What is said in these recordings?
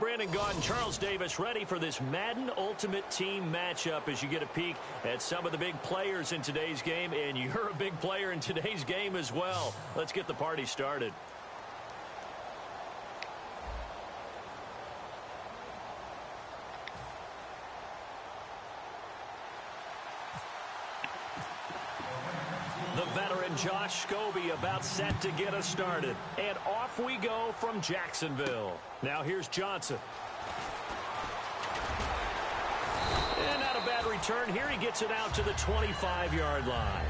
Brandon Gaudin, Charles Davis, ready for this Madden Ultimate Team matchup as you get a peek at some of the big players in today's game, and you're a big player in today's game as well. Let's get the party started. The veteran Josh Scobie about set to get us started. And off we go from Jacksonville. Now here's Johnson. And not a bad return. Here he gets it out to the 25-yard line.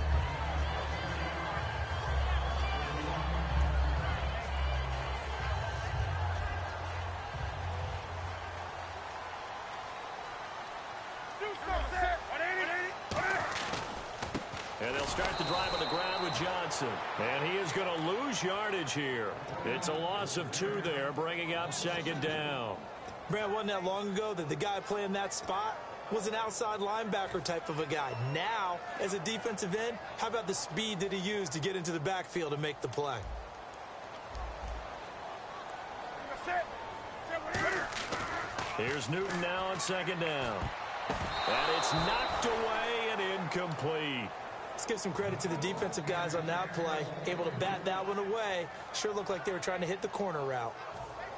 And they'll start the drive on the ground with Johnson. And he is going to lose yardage here. It's a loss of 2 there, bringing up second down. Brad, wasn't that long ago that the guy playing that spot was an outside linebacker type of a guy. Now, as a defensive end, how about the speed that he used to get into the backfield and make the play? Here's Newton now on second down. And it's knocked away and incomplete. Let's give some credit to the defensive guys on that play. Able to bat that one away. Sure looked like they were trying to hit the corner route.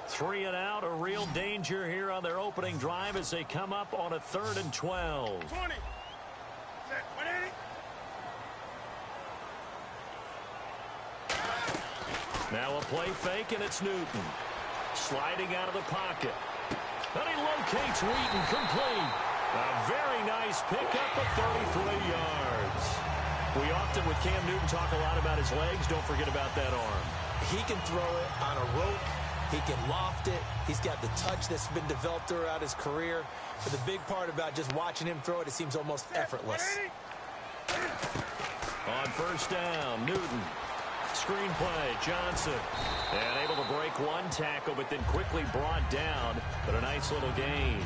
3 and out, a real danger here on their opening drive as they come up on a 3rd and 12. 20. Set. 180. Now a play fake, and it's Newton. Sliding out of the pocket. And he locates Wheaton complete. A very nice pickup of 33 yards. We often, with Cam Newton, talk a lot about his legs. Don't forget about that arm. He can throw it on a rope. He can loft it. He's got the touch that's been developed throughout his career. But the big part about just watching him throw it, it seems almost effortless. On first down, Newton. Screen play, Johnson. And able to break one tackle, but then quickly brought down. But a nice little gain.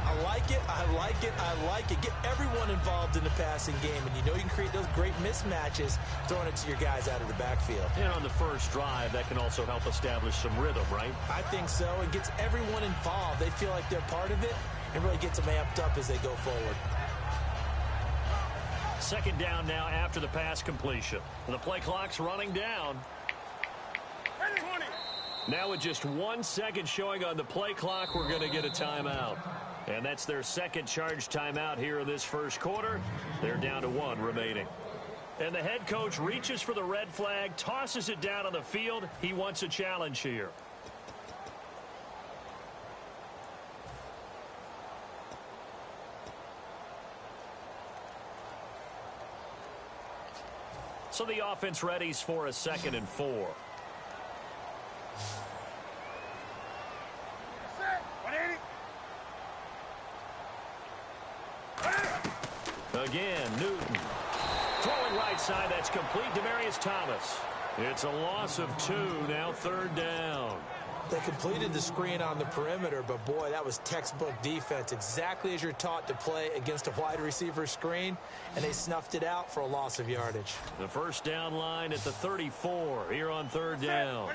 I like it, I like it, I like it. Get everyone involved in the passing game, and you know you can create those great mismatches throwing it to your guys out of the backfield. And on the first drive, that can also help establish some rhythm, right? I think so. It gets everyone involved. They feel like they're part of it, and really gets them amped up as they go forward. Second down now after the pass completion. The play clock's running down. 20. Now with just 1 second showing on the play clock, we're going to get a timeout. And that's their second charge timeout here in this first quarter. They're down to 1 remaining. And the head coach reaches for the red flag, tosses it down on the field. He wants a challenge here. So the offense readies for a 2nd and 4. Again, Newton. Throwing right side, that's complete. Demaryius Thomas. It's a loss of 2, now 3rd down. They completed the screen on the perimeter, but boy, that was textbook defense. Exactly as you're taught to play against a wide receiver screen, and they snuffed it out for a loss of yardage. The first down line at the 34 here on 3rd down.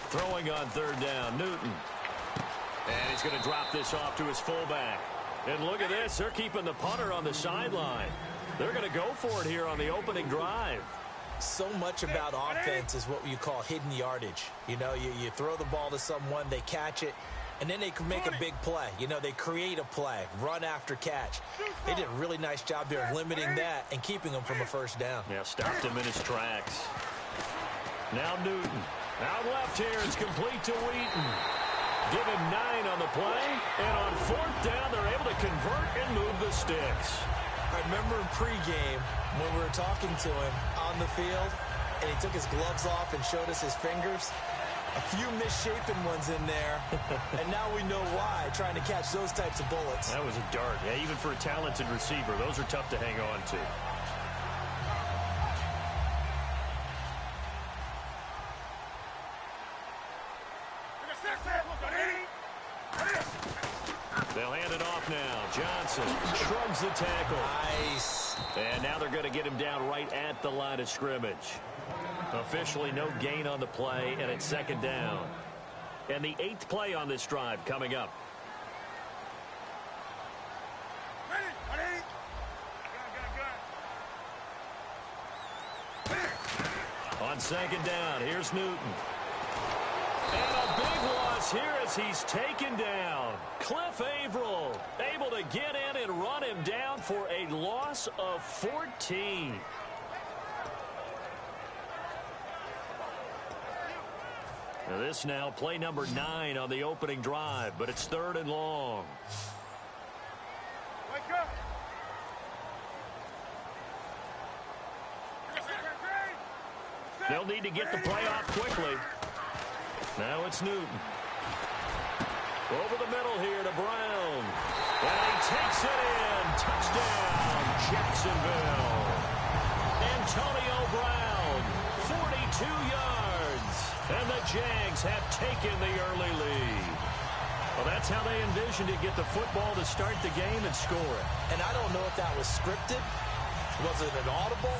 Throwing on 3rd down, Newton. And he's going to drop this off to his fullback. And look at this. They're keeping the punter on the sideline. They're going to go for it here on the opening drive. So much about offense is what you call hidden yardage. You know, you throw the ball to someone, they catch it, and then they can make a big play. You know, they create a play, run after catch. They did a really nice job there of limiting that and keeping them from a first down. Yeah, stopped him in his tracks. Now Newton. Out left here, it's complete to Wheaton. Give him 9 on the play, and on 4th down, they're able to convert and move the sticks. I remember in pregame when we were talking to him on the field, and he took his gloves off and showed us his fingers. A few misshapen ones in there, and now we know why, trying to catch those types of bullets. That was a dart. Yeah, even for a talented receiver, those are tough to hang on to. They'll hand it off now. Johnson shrugs the tackle. Nice. And now they're going to get him down right at the line of scrimmage. Officially no gain on the play, and it's 2nd down. And the 8th play on this drive coming up. On second down, here's Newton. And a big loss here as he's taken down. Cliff Averill able to get in and run him down for a loss of 14. Now this now play number 9 on the opening drive, but it's 3rd and long. Wake up. They'll need to get the play off quickly. Now it's Newton. Over the middle here to Brown. And he takes it in. Touchdown, Jacksonville. Antonio Brown, 42 yards. And the Jags have taken the early lead. Well, that's how they envisioned it, get the football to start the game and score it. And I don't know if that was scripted. Was it an audible?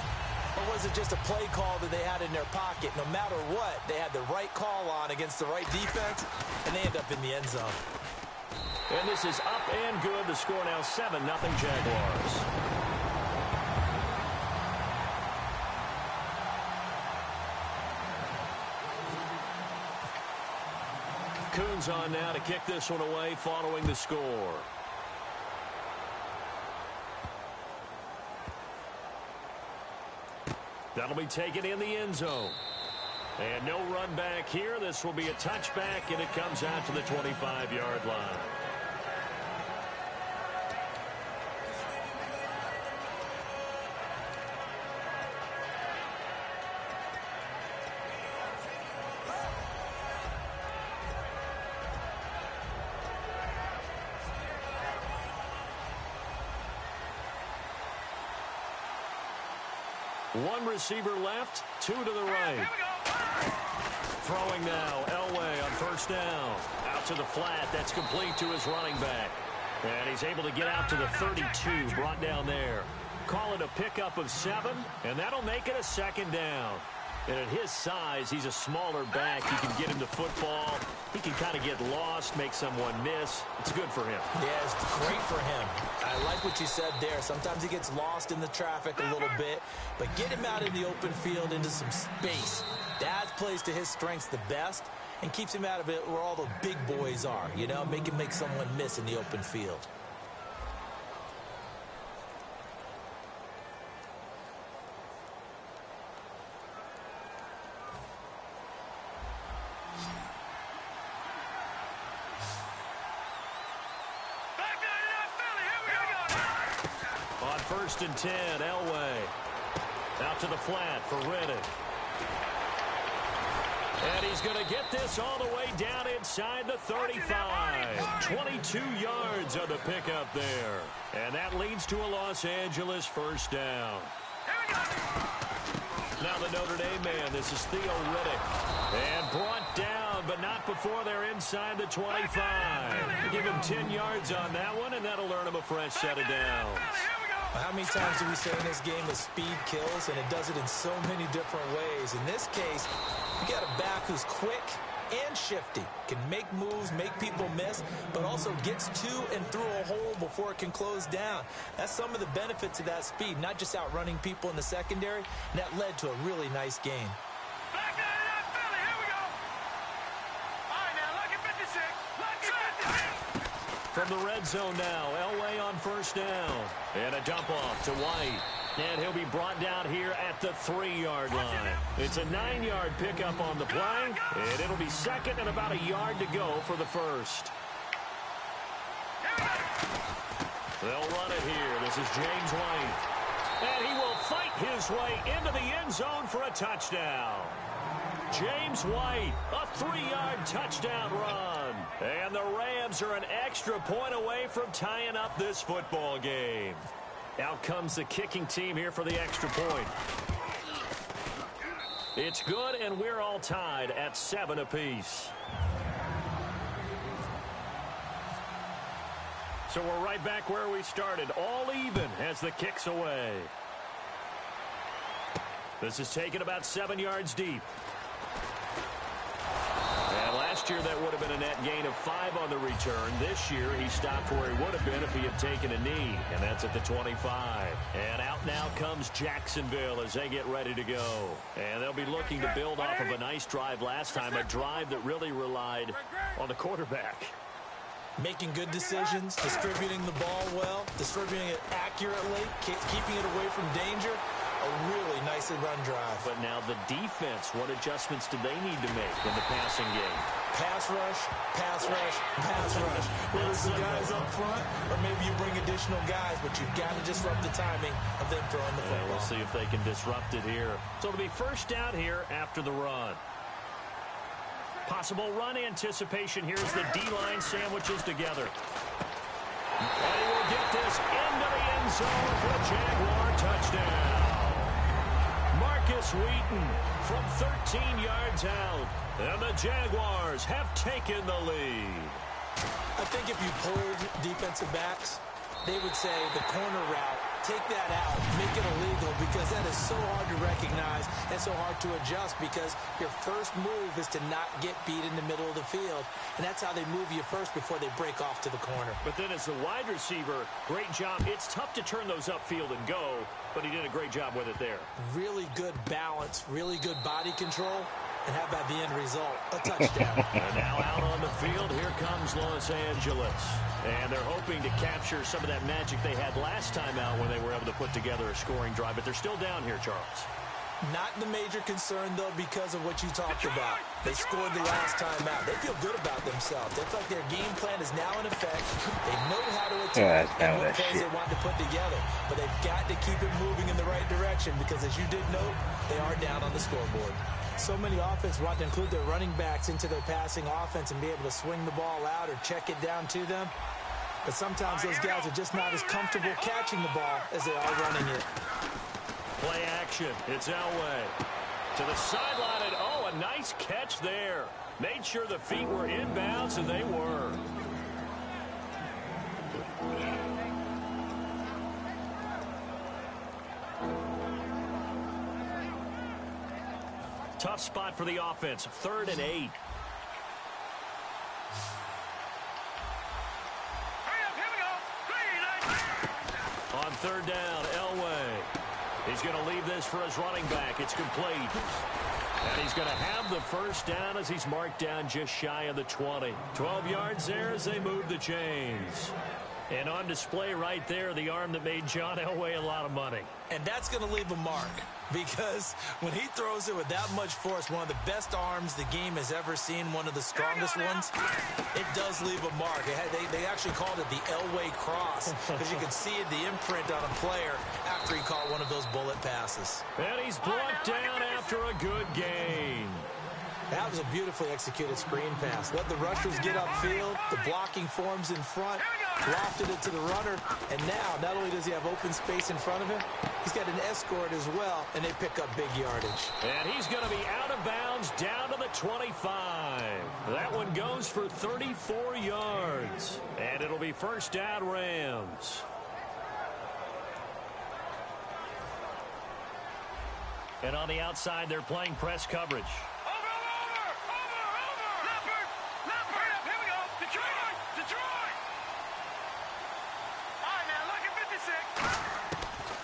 Or was it just a play call that they had in their pocket? No matter what, they had the right call on against the right defense, and they end up in the end zone. And this is up and good. The score now 7-0 Jaguars. Coons on now to kick this one away following the score. That'll be taken in the end zone. And no run back here. This will be a touchback, and it comes out to the 25-yard line. One receiver left, 2 to the right. Throwing now, Elway on first down. Out to the flat, that's complete to his running back. And he's able to get out to the 32, brought down there. Call it a pickup of 7, and that'll make it a second down. And at his size, he's a smaller back. You can get him the football. He can kind of get lost, make someone miss. It's good for him. Yeah, it's great for him. I like what you said there. Sometimes he gets lost in the traffic a little bit, but get him out in the open field into some space. That plays to his strengths the best and keeps him out of it where all the big boys are, you know, make him make someone miss in the open field. First and 10, Elway. Out to the flat for Riddick. And he's going to get this all the way down inside the 35. 22 yards on the pickup there. And that leads to a Los Angeles first down. Now the Notre Dame man, this is Theo Riddick. And brought down, but not before they're inside the 25. Give him 10 yards on that one, and that'll earn him a fresh set of downs. How many times do we say in this game that speed kills, and it does it in so many different ways? In this case, you got a back who's quick and shifty, can make moves, make people miss, but also gets to and through a hole before it can close down. That's some of the benefits of that speed, not just outrunning people in the secondary, and that led to a really nice game. From the red zone now, Elway on first down. And a dump off to White. And he'll be brought down here at the 3-yard line. It's a 9-yard pickup on the play. And it'll be second and about a yard to go for the first. They'll run it here. This is James White. And he will fight his way into the end zone for a touchdown. James White, a 3-yard touchdown run. And the Rams are an extra point away from tying up this football game. Out comes the kicking team here for the extra point. It's good, and we're all tied at 7 apiece. So we're right back where we started, all even as the kick's away. This is taken about 7 yards deep. And last Last year, that would have been a net gain of 5 on the return. This year, he stopped where he would have been if he had taken a knee, and that's at the 25. And out now comes Jacksonville as they get ready to go. And they'll be looking to build off of a nice drive last time, a drive that really relied on the quarterback. Making good decisions, distributing the ball well, distributing it accurately, keeping it away from danger. A really nicely run drive. But now the defense, what adjustments do they need to make in the passing game? Pass rush, pass rush, pass rush. Whether it's the guys up front or maybe you bring additional guys, but you've got to disrupt the timing of them throwing the football. We'll see if they can disrupt it here. So it'll be first down here after the run. Possible run anticipation. Here's the D-line sandwiches together. And he will get this into the end zone for a Jaguar touchdown. Marcus Wheaton from 13 yards out. And the Jaguars have taken the lead. I think if you polled defensive backs, they would say the corner route, take that out, make it illegal, because that is so hard to recognize and so hard to adjust, because your first move is to not get beat in the middle of the field. And that's how they move you first before they break off to the corner. But then as the wide receiver, great job. It's tough to turn those upfield and go, but he did a great job with it there. Really good balance, really good body control. And how about the end result? A touchdown. And now out on the field, here comes Los Angeles. And they're hoping to capture some of that magic they had last time out when they were able to put together a scoring drive. But they're still down here, Charles. Not the major concern, though, because of what you talked about. They scored the last time out. They feel good about themselves. They feel like their game plan is now in effect. They know how to attack and what plays they want to put together. But they've got to keep it moving in the right direction because, as you did note, they are down on the scoreboard. So many offense want to include their running backs into their passing offense and be able to swing the ball out or check it down to them. But sometimes those guys are just not as comfortable catching the ball as they are running it. Play action. It's Elway. To the sideline, and oh, a nice catch there. Made sure the feet were inbounds, and they were. Tough spot for the offense. 3rd and 8. On 3rd down, Elway. He's going to leave this for his running back. It's complete. And he's going to have the first down as he's marked down just shy of the 20. 12 yards there as they move the chains. And on display right there, the arm that made John Elway a lot of money. And that's going to leave a mark, because when he throws it with that much force, one of the best arms the game has ever seen, one of the strongest ones, it does leave a mark. They actually called it the Elway cross, because you could see the imprint on a player after he caught one of those bullet passes. And he's brought down after a good gain. That was a beautifully executed screen pass. Let the rushers get upfield. The blocking forms in front. Lofted it to the runner. And now, not only does he have open space in front of him, he's got an escort as well, and they pick up big yardage. And he's going to be out of bounds down to the 25. That one goes for 34 yards. And it'll be first down, Rams. And on the outside, they're playing press coverage.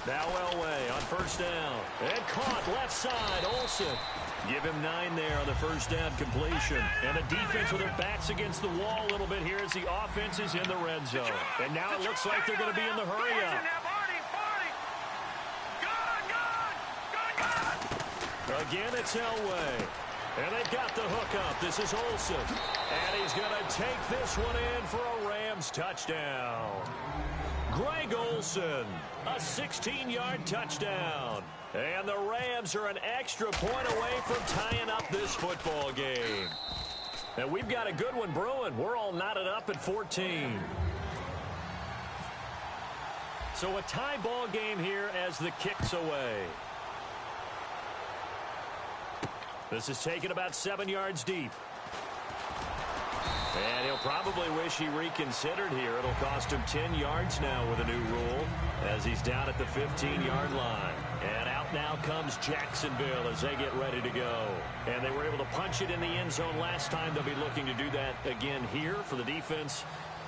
Now Elway on first down. And caught left side, Olsen. Give him 9 there on the first down completion. And the defense with their backs against the wall a little bit here as the offense is in the red zone. And now it looks like they're going to be in the hurry-up. Again, it's Elway. And they've got the hook up. This is Olsen. And he's going to take this one in for a Rams touchdown. Greg Olsen, a 16-yard touchdown. And the Rams are an extra point away from tying up this football game. And we've got a good one brewing. We're all knotted up at 14. So a tie ball game here as the kick's away. This is taken about 7 yards deep. And he'll probably wish he reconsidered here. It'll cost him 10 yards now with a new rule. as he's down at the 15-yard line. And out now comes Jacksonville as they get ready to go. And they were able to punch it in the end zone last time. They'll be looking to do that again here for the defense.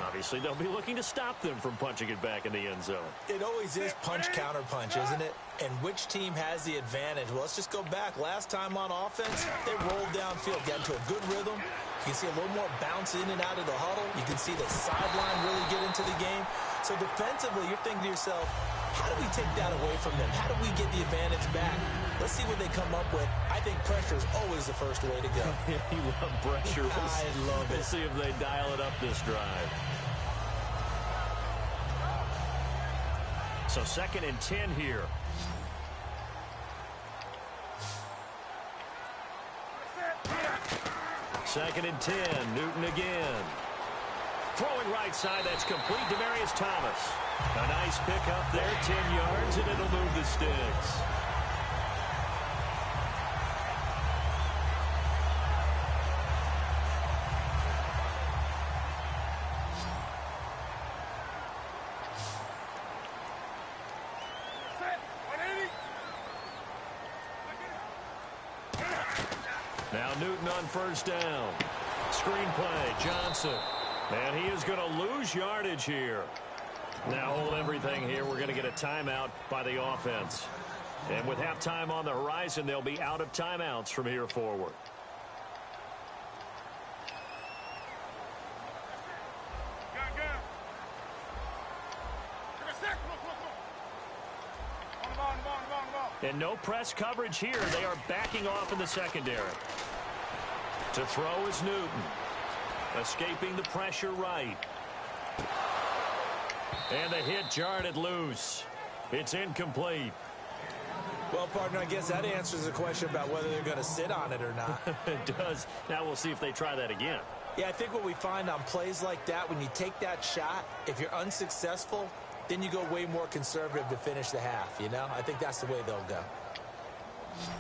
Obviously, they'll be looking to stop them from punching it back in the end zone. It always is punch-counter-punch, isn't it? And which team has the advantage? Well, let's just go back. Last time on offense, they rolled downfield, got into a good rhythm. You can see a little more bounce in and out of the huddle. You can see the sideline really get into the game. So defensively, you're thinking to yourself, how do we take that away from them? How do we get the advantage back? Let's see what they come up with. I think pressure is always the first way to go. You love pressure. I love it. We'll see if they dial it up this drive. So 2nd and 10 here. Second and 10. Newton again. Throwing right side. That's complete. Demaryius Thomas. A nice pick up there. 10 yards, and it'll move the sticks. Now Newton on first down. Screen play, Johnson. And he is going to lose yardage here. Now hold everything here. We're going to get a timeout by the offense. And with halftime on the horizon, they'll be out of timeouts from here forward. And no press coverage here. They are backing off in the secondary. To throw is Newton. Escaping the pressure right. And the hit jarred it loose. It's incomplete. Well, partner, I guess that answers the question about whether they're going to sit on it or not. It does. Now we'll see if they try that again. Yeah, I think what we find on plays like that, when you take that shot, if you're unsuccessful, then you go way more conservative to finish the half, you know? I think that's the way they'll go.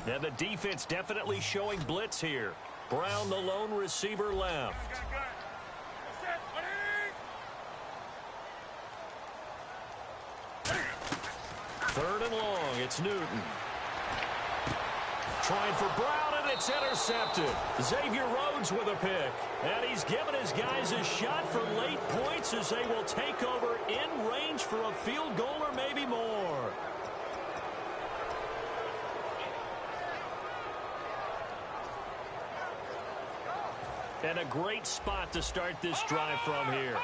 And the defense definitely showing blitz here. Brown, the lone receiver, left. 3rd and long. It's Newton. Trying for Brown, and it's intercepted. Xavier Rhodes with a pick. And he's given his guys a shot for late points as they will take over in range for a field goal or maybe more. And a great spot to start this drive from here.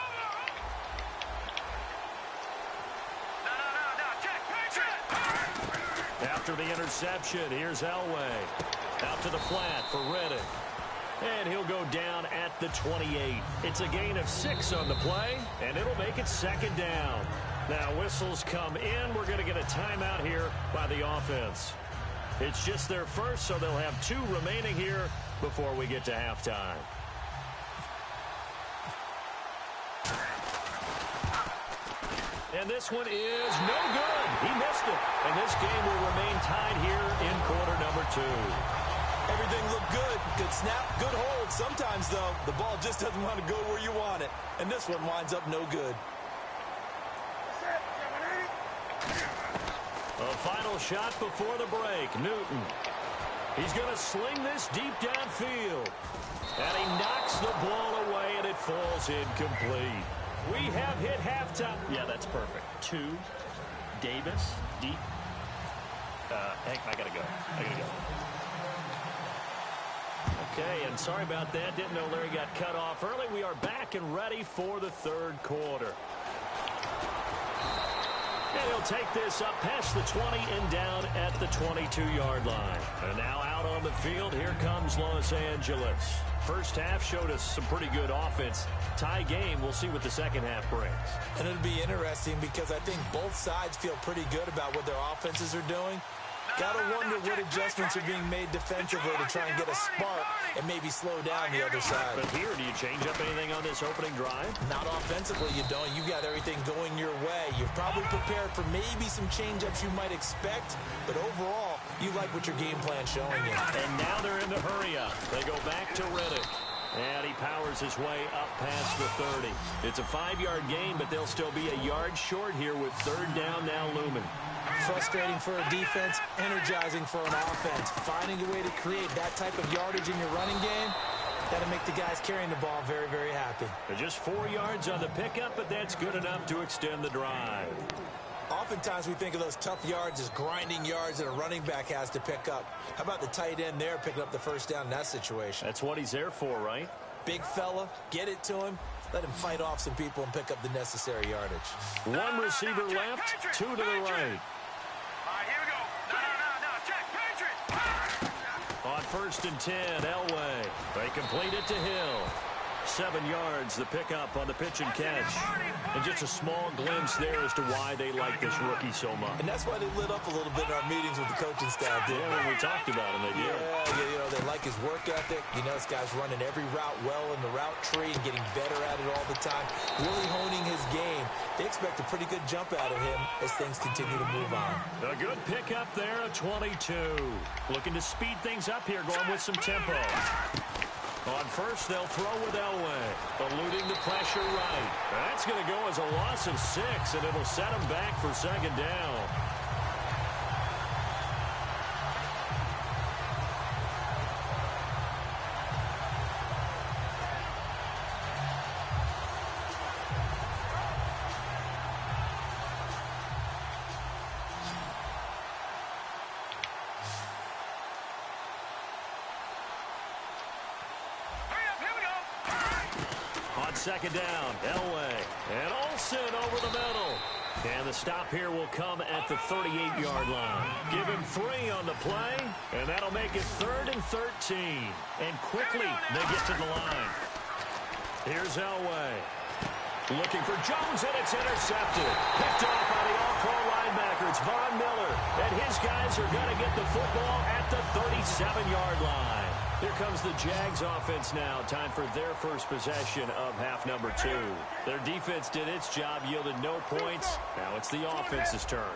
After the interception, here's Elway. Out to the flat for Reddick. And he'll go down at the 28. It's a gain of 6 on the play, and it'll make it 2nd down. Now whistles come in. We're going to get a timeout here by the offense. It's just their first, so they'll have 2 remaining here before we get to halftime. And this one is no good. He missed it. And this game will remain tied here in quarter number 2. Everything looked good. Good snap, good hold. Sometimes, though, the ball just doesn't want to go where you want it. And this one winds up no good. A final shot before the break. Newton. He's going to sling this deep downfield. And he knocks the ball away, and it falls incomplete. We have hit halftime. Yeah, that's perfect. 2. Davis. Deep. Hank, I got to go. Okay, and sorry about that. Didn't know Larry got cut off early. We are back and ready for the 3rd quarter. And he'll take this up past the 20 and down at the 22-yard line. And now out on the field, here comes Los Angeles. First half showed us some pretty good offense. Tie game, we'll see what the second half brings. And it'll be interesting because I think both sides feel pretty good about what their offenses are doing. Got to wonder what adjustments are being made defensively to try and get a spark and maybe slow down the other side. But here, do you change up anything on this opening drive? Not offensively, you don't. You got everything going your way. You've probably prepared for maybe some change-ups you might expect, but overall, you like what your game plan's showing you. And now they're in the hurry-up. They go back to Reddick. And he powers his way up past the 30. It's a 5-yard gain, but they'll still be a yard short here with 3rd down now Frustrating for a defense, energizing for an offense. Finding a way to create that type of yardage in your running game, that'll make the guys carrying the ball very, very happy. Just 4 yards on the pickup, but that's good enough to extend the drive. Oftentimes we think of those tough yards as grinding yards that a running back has to pick up. How about the tight end there picking up the first down in that situation? That's what he's there for, right? Big fella, get it to him. Let him fight off some people and pick up the necessary yardage. One receiver left, 2 to the right. All right, here we go. No, check, Patriot. On 1st and 10, Elway. They complete it to Hill. 7 yards, the pickup on the pitch and catch. And just a small glimpse there as to why they like this rookie so much. And that's why they lit up a little bit in our meetings with the coaching staff, didn't when we talked about him, they did. Yeah, they like his work ethic. This guy's running every route well in the route tree and getting better at it all the time, really honing his game. They expect a pretty good jump out of him as things continue to move on. A good pickup there, a 22. Looking to speed things up here, going with some tempo. On 1st, they'll throw with Elway, eluding the pressure right. That's going to go as a loss of 6, and it'll set them back for 2nd down. On 2nd down, Elway, and Olsen over the middle. And the stop here will come at the 38-yard line. Give him 3 on the play, and that'll make it 3rd and 13. And quickly, they get to the line. Here's Elway. Looking for Jones, and it's intercepted. Picked off by the all-pro linebacker. It's Von Miller, and his guys are going to get the football at the 37-yard line. Here comes the Jags offense now. Time for their first possession of half number 2. Their defense did its job, yielded no points. Now it's the offense's turn.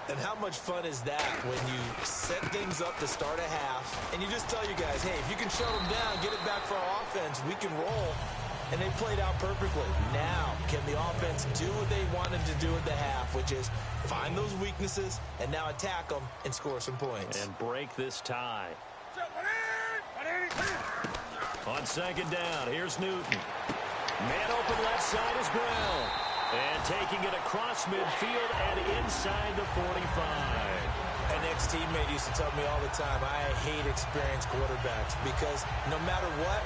And how much fun is that when you set things up to start a half, and you just tell you guys, hey, if you can shut them down, get it back for our offense, we can roll. And they played out perfectly. Now, can the offense do what they wanted to do at the half, which is find those weaknesses and now attack them and score some points. And break this tie. On 2nd down, here's Newton. Man open left side is Brown. And taking it across midfield and inside the 45. An ex-teammate used to tell me all the time, I hate experienced quarterbacks because no matter what,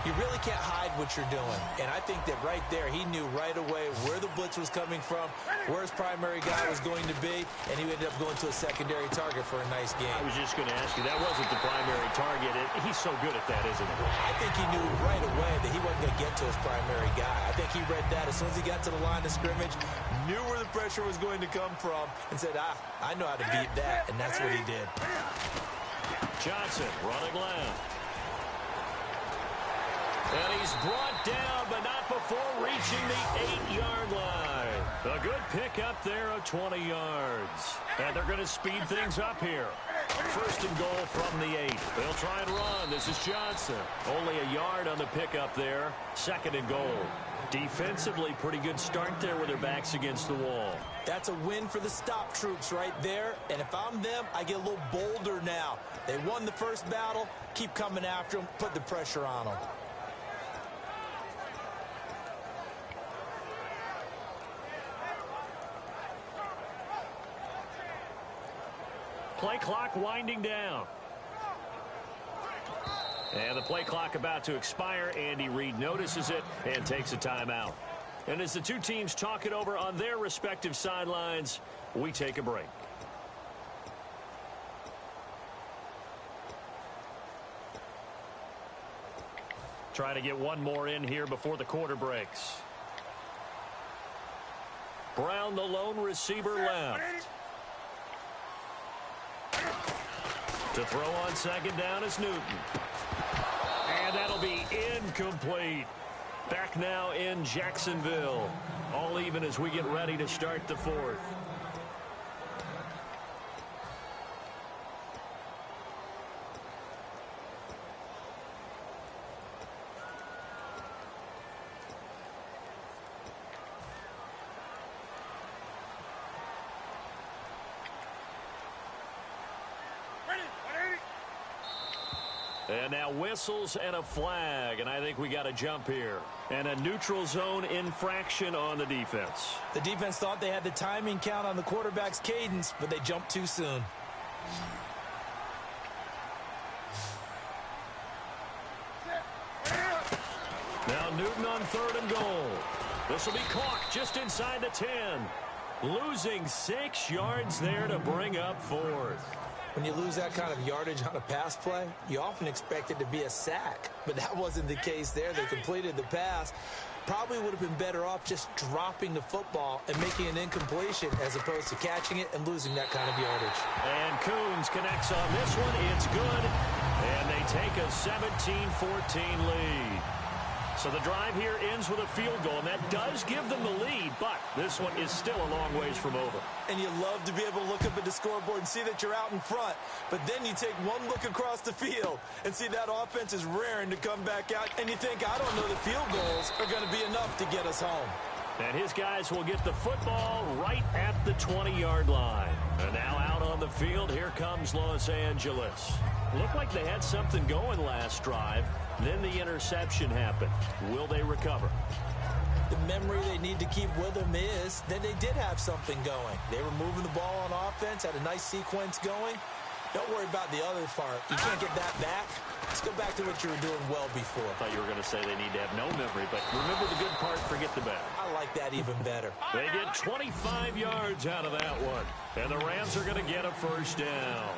you really can't hide what you're doing. And I think that right there, he knew right away where the blitz was coming from, where his primary guy was going to be, and he ended up going to a secondary target for a nice game. I was just going to ask you, that wasn't the primary target. He's so good at that, isn't he? I think he knew right away that he wasn't going to get to his primary guy. I think he read that as soon as he got to the line of scrimmage, knew where the pressure was going to come from, and said, I know how to beat that, and that's what he did. Johnson running left. And he's brought down, but not before reaching the 8-yard line. A good pickup there of 20 yards. And they're going to speed things up here. 1st and goal from the 8. They'll try and run. This is Johnson. Only a yard on the pickup there. 2nd and goal. Defensively, pretty good start there with their backs against the wall. That's a win for the stop troops right there. And if I'm them, I get a little bolder now. They won the first battle. Keep coming after them. Put the pressure on them. Play clock winding down. And the play clock about to expire. Andy Reid notices it and takes a timeout. And as the two teams talk it over on their respective sidelines, we take a break. Trying to get one more in here before the quarter breaks. Brown, the lone receiver, left. To throw on 2nd down is Newton. And that'll be incomplete. Back now in Jacksonville. All even as we get ready to start the 4th. And now whistles and a flag, and I think we got a jump here. And a neutral zone infraction on the defense. The defense thought they had the timing count on the quarterback's cadence, but they jumped too soon. Now Newton on 3rd and goal. This will be caught just inside the 10. Losing 6 yards there to bring up 4th. When you lose that kind of yardage on a pass play, you often expect it to be a sack. But that wasn't the case there. They completed the pass. Probably would have been better off just dropping the football and making an incompletion as opposed to catching it and losing that kind of yardage. And Coons connects on this one. It's good. And they take a 17-14 lead. So the drive here ends with a field goal, and that does give them the lead, but this one is still a long ways from over. And you love to be able to look up at the scoreboard and see that you're out in front, but then you take one look across the field and see that offense is raring to come back out, and you think, I don't know, the field goals are going to be enough to get us home. And his guys will get the football right at the 20-yard line. And now out on the field, here comes Los Angeles. Looked like they had something going last drive. Then the interception happened. Will they recover? The memory they need to keep with them is that they did have something going. They were moving the ball on offense, had a nice sequence going. Don't worry about the other part. You can't get that back. Let's go back to what you were doing well before. I thought you were going to say they need to have no memory, but remember the good part, forget the bad. I like that even better. They get 25 yards out of that one. And the Rams are going to get a first down.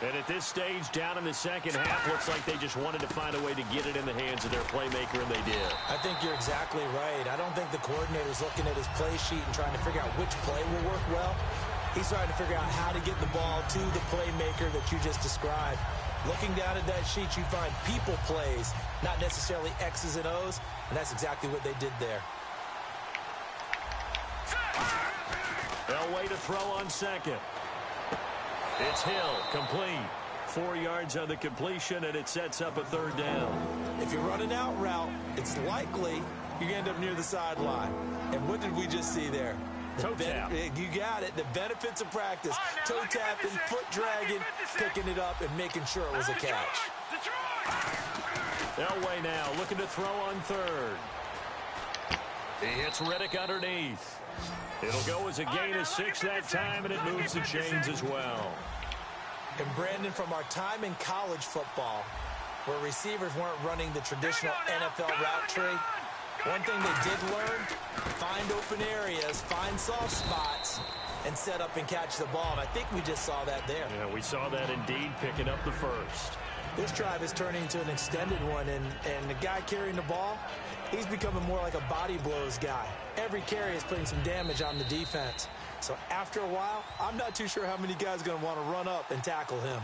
And at this stage, down in the second half, looks like they just wanted to find a way to get it in the hands of their playmaker, and they did. I think you're exactly right. I don't think the coordinator's looking at his play sheet and trying to figure out which play will work well. He's trying to figure out how to get the ball to the playmaker that you just described. Looking down at that sheet, you find people plays, not necessarily X's and O's, and that's exactly what they did there. Elway to throw on second. It's Hill, complete. 4 yards on the completion, and it sets up a third down. If you're running out route, it's likely you're going to end up near the sideline. And what did we just see there? Toe tap. You got it. The benefits of practice. Toe tapping, foot dragging, picking it up, and making sure it was a catch. Elway now looking to throw on third. He hits Riddick underneath. It'll go as a gain of 6 that time, and it moves the chains as well. And Brandon, from our time in college football, where receivers weren't running the traditional NFL route tree, one thing they did learn, find open areas, find soft spots, and set up and catch the ball. And I think we just saw that there. Yeah, we saw that indeed, picking up the first. This drive is turning into an extended one, and the guy carrying the ball, he's becoming more like a body blows guy. Every carry is putting some damage on the defense. So after a while, I'm not too sure how many guys are going to want to run up and tackle him.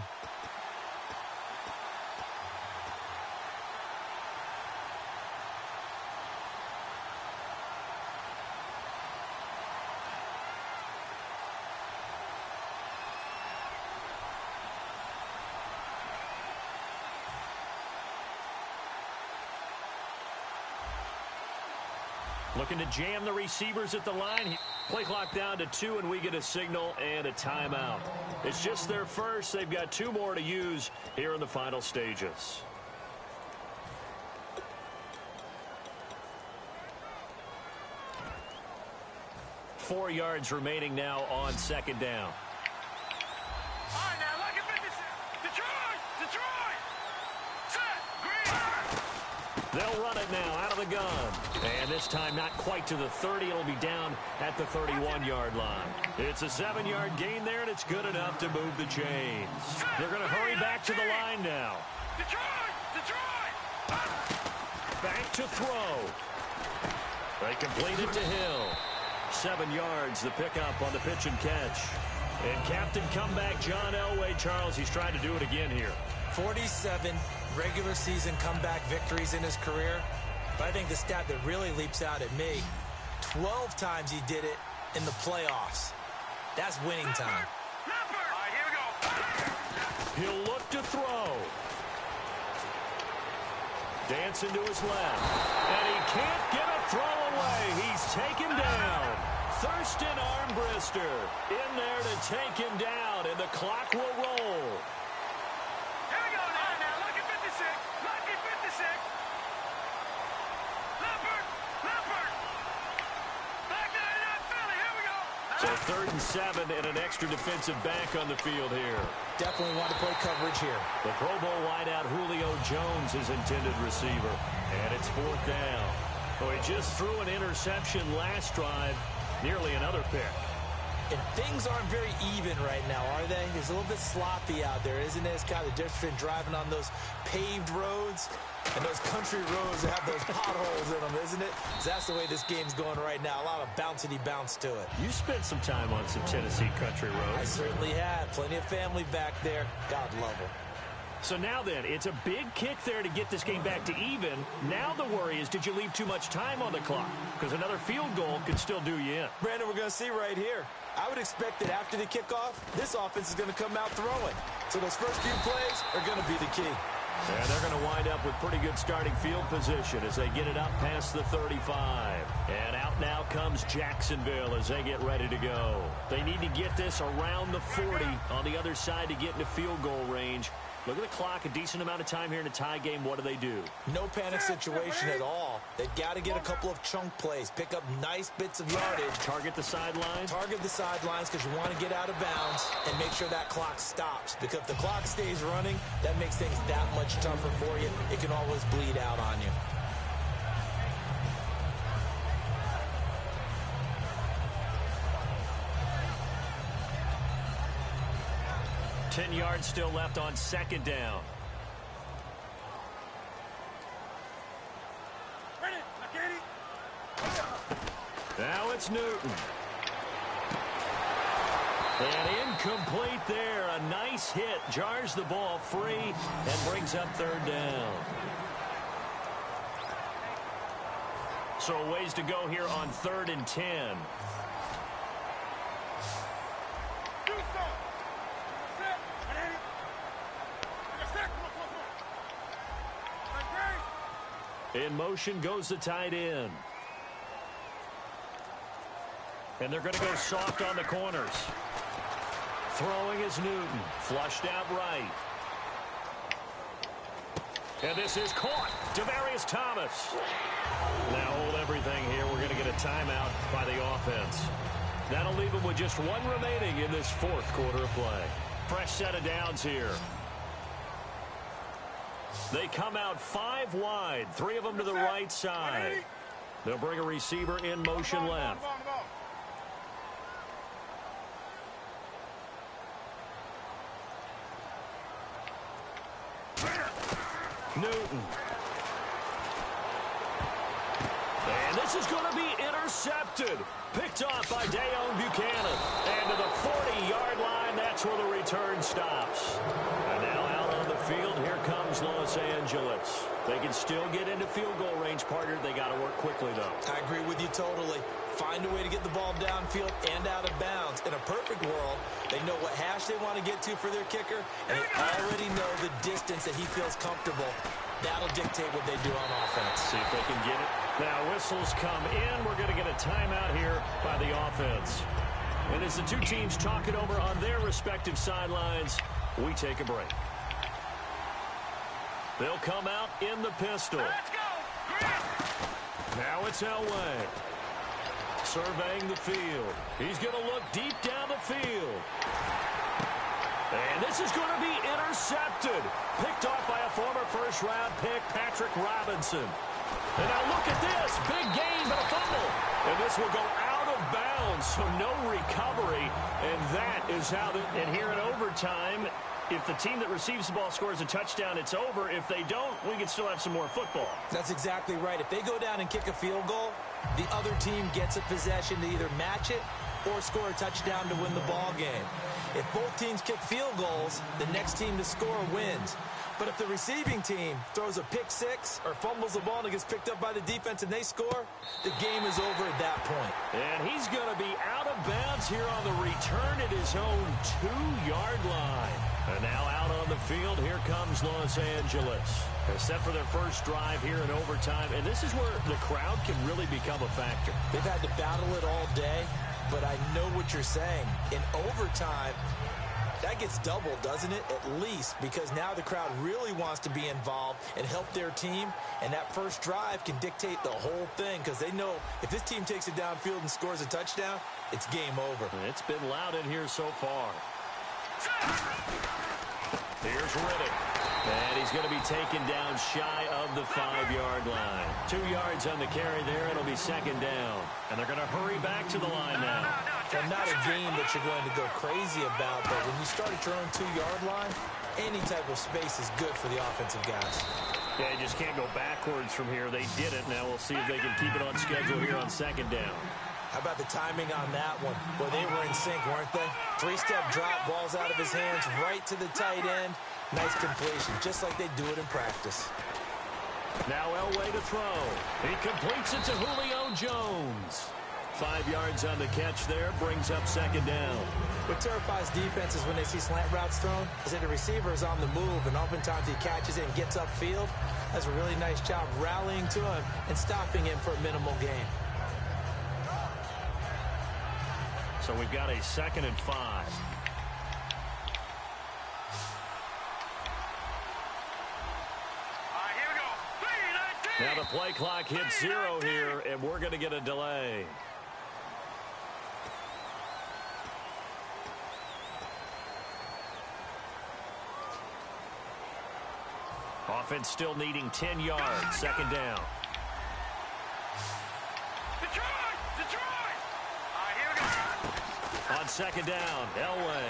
Looking to jam the receivers at the line. Play clock down to 2, and we get a signal and a timeout. It's just their first. They've got 2 more to use here in the final stages. Four yards remaining now on second down. All right, now look at this. Detroit! Set, green. They'll run it now out of the gun. And this time not quite to the 30. It'll be down at the 31-yard line. It's a 7-yard gain there, and it's good enough to move the chains. They're going to hurry back to the line now. Detroit! Back to throw. They complete it to Hill. 7 yards, the pickup on the pitch and catch. And captain comeback John Elway. Charles, he's trying to do it again here. 47 regular season comeback victories in his career. But I think the stat that really leaps out at me, 12 times he did it in the playoffs. That's winning time. All right, here we go. He'll look to throw. Dancing to his left. And he can't get a throw away. He's taken down. Thurston Armbrister in there to take him down, and the clock will roll. Here we go now. Look at 56. So 3rd and 7 and an extra defensive back on the field here. Definitely want to play coverage here. The Pro Bowl wideout Julio Jones is intended receiver. And it's 4th down. Oh, he just threw an interception last drive. Nearly another pick. And things aren't very even right now, are they? It's a little bit sloppy out there, isn't it? It's kind of different driving on those paved roads and those country roads that have those potholes in them, isn't it? That's the way this game's going right now. A lot of bouncy bounce to it. You spent some time on some Tennessee country roads. I certainly have. Plenty of family back there. God love them. So now then, it's a big kick there to get this game back to even. Now the worry is, did you leave too much time on the clock? Because another field goal could still do you in. Brandon, we're going to see right here. I would expect that after the kickoff, this offense is going to come out throwing. So those first few plays are going to be the key. And they're going to wind up with pretty good starting field position as they get it up past the 35. And out now comes Jacksonville as they get ready to go. They need to get this around the 40 on the other side to get into field goal range. Look at the clock, a decent amount of time here in a tie game. What do? No panic situation at all. They've got to get a couple of chunk plays, pick up nice bits of yardage. Target the sidelines? Target the sidelines because you want to get out of bounds and make sure that clock stops. Because if the clock stays running, that makes things that much tougher for you. It can always bleed out on you. Ten yards still left on 2nd down. Now it's Newton. And incomplete there. A nice hit. Jars the ball free and brings up 3rd down. So a ways to go here on 3rd and 10. In motion goes the tight end. And they're going to go soft on the corners. Throwing is Newton. Flushed out right. And this is caught. Demaryius Thomas. Now hold everything here. We're going to get a timeout by the offense. That'll leave them with just 1 remaining in this 4th quarter of play. Fresh set of downs here. They come out 5 wide, 3 of them to the right side. They'll bring a receiver in motion left. Newton. And this is going to be intercepted. Picked off by Dayon Buchanan. And to the 40-yard line, that's where the return stops. And now out on the field, here comes Los Angeles. They can still get into field goal range, partner. They got to work quickly, though. I agree with you totally. Find a way to get the ball downfield and out of bounds. In a perfect world, they know what hash they want to get to for their kicker, and they already know the distance that he feels comfortable. That'll dictate what they do on offense. See if they can get it. Now whistles come in. We're going to get a timeout here by the offense. And as the two teams talk it over on their respective sidelines, we take a break. They'll come out in the pistol. Let's go. Now it's Elway. Surveying the field. He's going to look deep down the field. And this is going to be intercepted. Picked off by a former first-round pick, Patrick Robinson. And now look at this. Big gain, but a fumble. And this will go out of bounds, so no recovery. And that is how and here in overtime, if the team that receives the ball scores a touchdown, it's over. If they don't, we can still have some more football. That's exactly right. If they go down and kick a field goal, the other team gets a possession to either match it or score a touchdown to win the ball game. If both teams kick field goals, the next team to score wins. But if the receiving team throws a pick six or fumbles the ball and it gets picked up by the defense and they score, the game is over at that point. And he's going to be out of bounds here on the return at his own 2-yard line. And now out on the field, here comes Los Angeles. They're set for their first drive here in overtime. And this is where the crowd can really become a factor. They've had to battle it all day, but I know what you're saying. In overtime, That gets doubled, doesn't it? At least, because now the crowd really wants to be involved and help their team, and that first drive can dictate the whole thing because they know if this team takes it downfield and scores a touchdown, it's game over. It's been loud in here so far. Here's Riddick. And he's going to be taken down shy of the 5-yard line. 2 yards on the carry there. It'll be second down. And they're going to hurry back to the line now. Well, not a game that you're going to go crazy about, but when you start at your own 2-yard line, any type of space is good for the offensive guys. Yeah, you just can't go backwards from here. They did it. Now we'll see if they can keep it on schedule here on second down. How about the timing on that one? Well, they were in sync, weren't they? 3-step drop, ball's out of his hands, right to the tight end. Nice completion, just like they do it in practice. Now Elway to throw. He completes it to Julio Jones. 5 yards on the catch there, brings up second down. What terrifies defenses when they see slant routes thrown is that the receiver is on the move, and oftentimes he catches it and gets upfield. Does a really nice job rallying to him and stopping him for a minimal gain. So we've got a 2nd and 5. Now the play clock hits 0 here, and we're going to get a delay. Offense still needing 10 yards. Second down. On second down, Elway.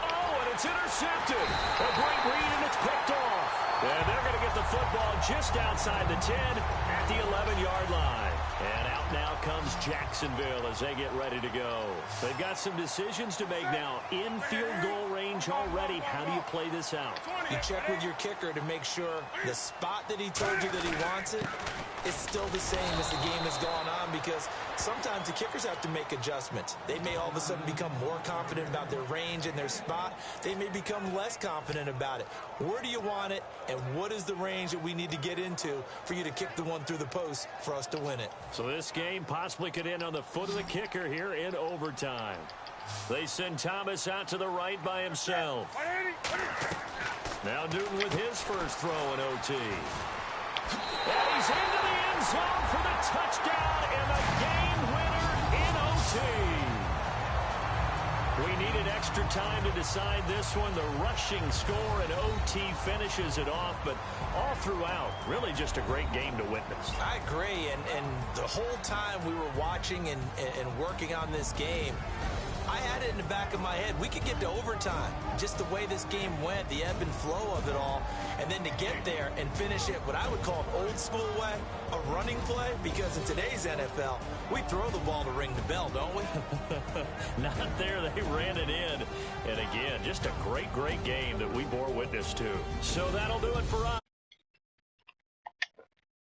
Oh, and it's intercepted. A great read, and it's picked off. And they're going to get the football just outside the 10 at the 11-yard line. And out now comes Jacksonville as they get ready to go. They've got some decisions to make now. In field goal range already. How do you play this out? You check with your kicker to make sure the spot that he told you that he wants it is still the same as the game has gone on, because sometimes the kickers have to make adjustments. They may all of a sudden become more confident about their range and their spot. They may become less confident about it. Where do you want it, and what is the range that we need to get into for you to kick the one through the post for us to win it? So this game possibly could end on the foot of the kicker here in overtime. They send Thomas out to the right by himself. Now Newton with his first throw in OT. And he's into the end zone for the touchdown and the game winner in OT. We needed extra time to decide this one. The rushing score and OT finishes it off, but all throughout, really just a great game to witness. I agree, and the whole time we were watching and working on this game, I had it in the back of my head. We could get to overtime. Just the way this game went, the ebb and flow of it all. And then to get there and finish it what I would call an old school way, a running play, because in today's NFL, we throw the ball to ring the bell, don't we? Not there. They ran it in. And again, just a great, great game that we bore witness to. So that'll do it for us.